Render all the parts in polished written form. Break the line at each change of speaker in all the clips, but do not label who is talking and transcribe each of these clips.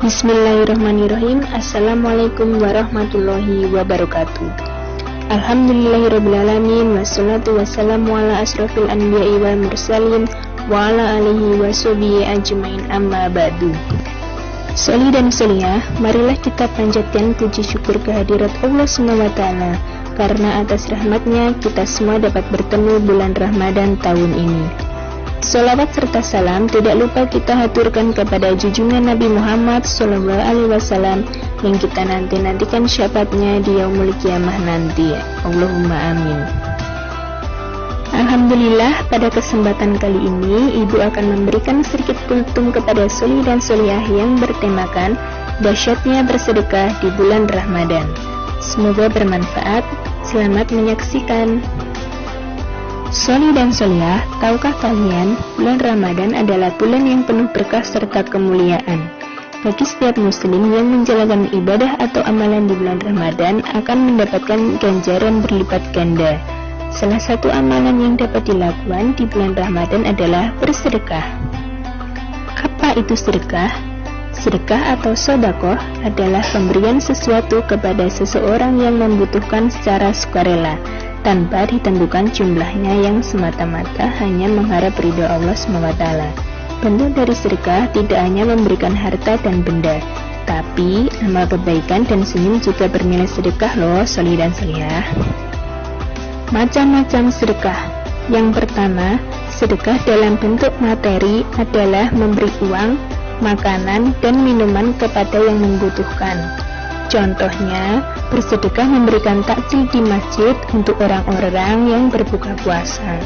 Bismillahirrahmanirrahim. Assalamualaikum warahmatullahi wabarakatuh. Alhamdulillahirrabbilalamin. Wassalatu wassalamu ala asrafil anbiya'i wal mursalin wa ala alihi wa sahbihi ajmain, amma ba'du. Sholih dan sholihah, marilah kita panjatkan puji syukur kehadirat Allah SWT, karena atas rahmatnya kita semua dapat bertemu bulan Ramadan tahun ini. Sholawat serta salam tidak lupa kita haturkan kepada junjungan Nabi Muhammad SAW yang kita nantikan syafaatnya di yaumul kiamah nanti. Allahumma amin. Alhamdulillah, pada kesempatan kali ini Ibu akan memberikan sedikit kultum kepada sholih dan sholihah yang bertemakan dahsyatnya bersedekah di bulan Ramadan. Semoga bermanfaat. Selamat menyaksikan. Sholih dan sholihah, tahukah kalian, bulan Ramadan adalah bulan yang penuh berkah serta kemuliaan. Bagi setiap muslim yang menjalankan ibadah atau amalan di bulan Ramadan akan mendapatkan ganjaran berlipat ganda. Salah satu amalan yang dapat dilakukan di bulan Ramadan adalah bersedekah. Apa itu sedekah? Sedekah atau sedekah adalah pemberian sesuatu kepada seseorang yang membutuhkan secara sukarela, tanpa ditentukan jumlahnya, yang semata-mata hanya mengharap ridho Allah SWT. Bentuk dari sedekah tidak hanya memberikan harta dan benda, tapi amal kebaikan dan senyum juga bernilai sedekah loh, sholih dan sholihah. Macam-macam sedekah. Yang pertama, sedekah dalam bentuk materi adalah memberi uang, makanan, dan minuman kepada yang membutuhkan. Contohnya, bersedekah memberikan takjil di masjid untuk orang-orang yang berbuka puasa.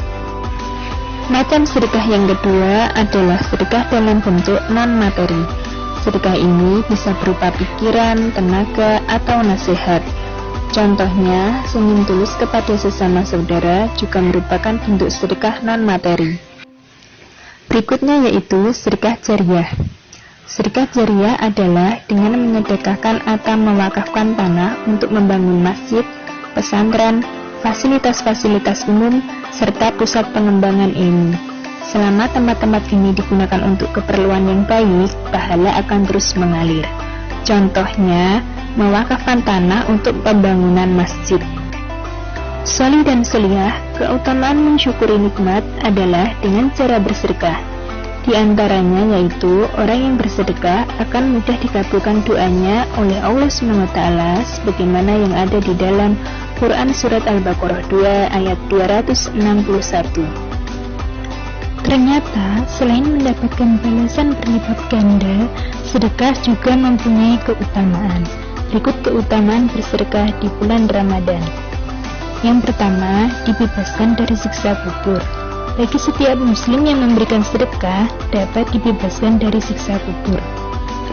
Macam sedekah yang kedua adalah sedekah dalam bentuk non-materi. Sedekah ini bisa berupa pikiran, tenaga, atau nasihat. Contohnya, senyum tulus kepada sesama saudara juga merupakan bentuk sedekah non-materi. Berikutnya yaitu sedekah jariyah. Sedekah jariyah adalah dengan menyedekahkan atau mewakafkan tanah untuk membangun masjid, pesantren, fasilitas-fasilitas umum, serta pusat pengembangan ilmu. Selama tempat-tempat ini digunakan untuk keperluan yang baik, pahala akan terus mengalir. Contohnya, mewakafkan tanah untuk pembangunan masjid. Sholih dan sholihah, keutamaan mensyukuri nikmat adalah dengan cara bersedekah. Di antaranya yaitu orang yang bersedekah akan mudah dikabulkan doanya oleh Allah SWT, sebagaimana yang ada di dalam Quran Surat Al-Baqarah 2 ayat 261. Ternyata selain mendapatkan balasan berlipat ganda, sedekah juga mempunyai keutamaan. Berikut keutamaan bersedekah di bulan Ramadan. Yang pertama, dibebaskan dari siksa kubur. Bagi setiap muslim yang memberikan sedekah dapat dibebaskan dari siksa kubur.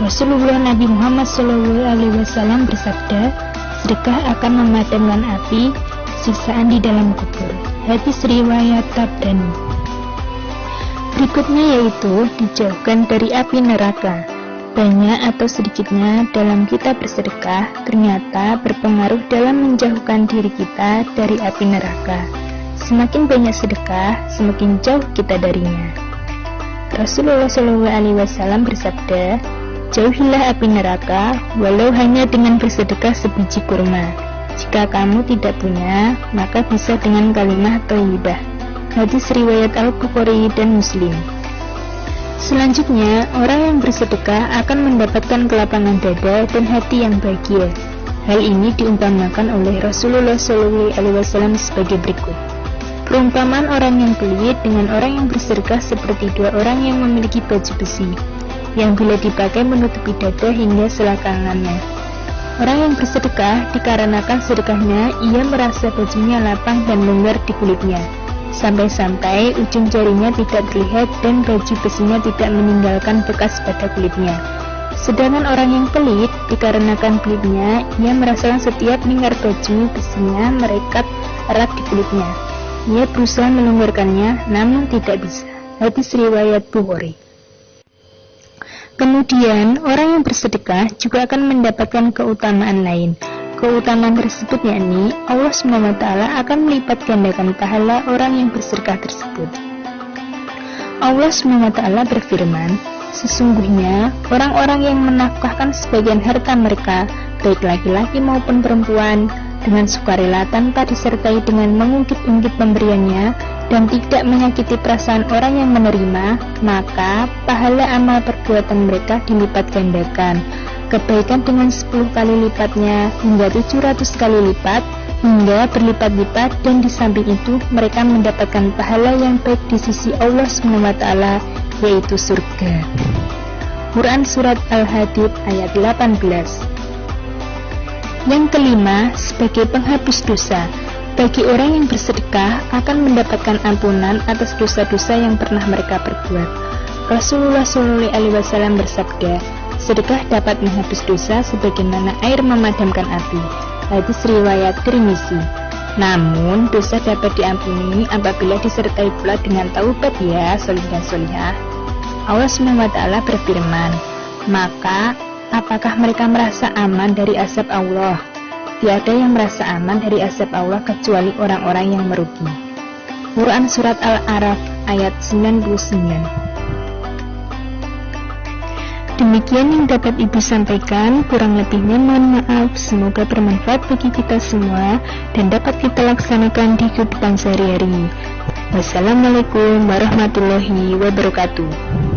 Rasulullah Nabi Muhammad SAW bersabda, sedekah akan memadamkan api siksaan di dalam kubur. Hadis riwayat Tabrani. Berikutnya yaitu dijauhkan dari api neraka. Banyak atau sedikitnya dalam kita bersedekah ternyata berpengaruh dalam menjauhkan diri kita dari api neraka. Semakin banyak sedekah, semakin jauh kita darinya. Rasulullah SAW bersabda, jauhilah api neraka, walau hanya dengan bersedekah sebiji kurma. Jika kamu tidak punya, maka bisa dengan kalimah thayyibah. Hadis riwayat Al-Bukhari dan Muslim. Selanjutnya, orang yang bersedekah akan mendapatkan kelapangan dada dan hati yang bahagia. Hal ini diumpamakan oleh Rasulullah SAW sebagai berikut. Perumpamaan orang yang pelit dengan orang yang bersedekah seperti dua orang yang memiliki baju besi, yang bila dipakai menutupi dada hingga selangkangannya. Orang yang bersedekah, dikarenakan sedekahnya, ia merasa bajunya lapang dan longgar di kulitnya, sampai-sampai ujung jarinya tidak terlihat dan baju besinya tidak meninggalkan bekas pada kulitnya. Sedangkan orang yang pelit, dikarenakan pelitnya, ia merasakan setiap lingkar baju besinya merekat erat di kulitnya. Ia berusaha melonggarkannya, namun tidak bisa. Hadis riwayat Bukhari. Kemudian, orang yang bersedekah juga akan mendapatkan keutamaan lain. Keutamaan tersebut yakni Allah SWT akan melipat gandakan pahala orang yang bersedekah tersebut. Allah SWT berfirman, Sesungguhnya, orang-orang yang menafkahkan sebagian harta mereka, baik laki-laki maupun perempuan, dengan sukarela tanpa disertai dengan mengungkit-ungkit pemberiannya dan tidak menyakiti perasaan orang yang menerima, maka pahala amal perbuatan mereka dilipat gandakan, kebaikan dengan 10 kali lipatnya hingga 700 kali lipat, hingga berlipat-lipat, dan di samping itu mereka mendapatkan pahala yang baik di sisi Allah SWT, yaitu surga. Quran Surat Al-Hadid ayat 18. Yang kelima, sebagai penghapus dosa, bagi orang yang bersedekah akan mendapatkan ampunan atas dosa-dosa yang pernah mereka perbuat. Rasulullah SAW bersabda, sedekah dapat menghapus dosa sebagaimana air memadamkan api. Hadis riwayat Tirmizi. Namun, dosa dapat diampuni apabila disertai pula dengan taubat ya, solih dan solihah. Allah SWT berfirman, maka apakah mereka merasa aman dari azab Allah? Tiada yang merasa aman dari azab Allah kecuali orang-orang yang merugi. Quran Surat Al-A'raf ayat 99. Demikian yang dapat Ibu sampaikan, kurang lebihnya mohon maaf. Semoga bermanfaat bagi kita semua dan dapat kita laksanakan di kehidupan sehari-hari. Wassalamualaikum warahmatullahi wabarakatuh.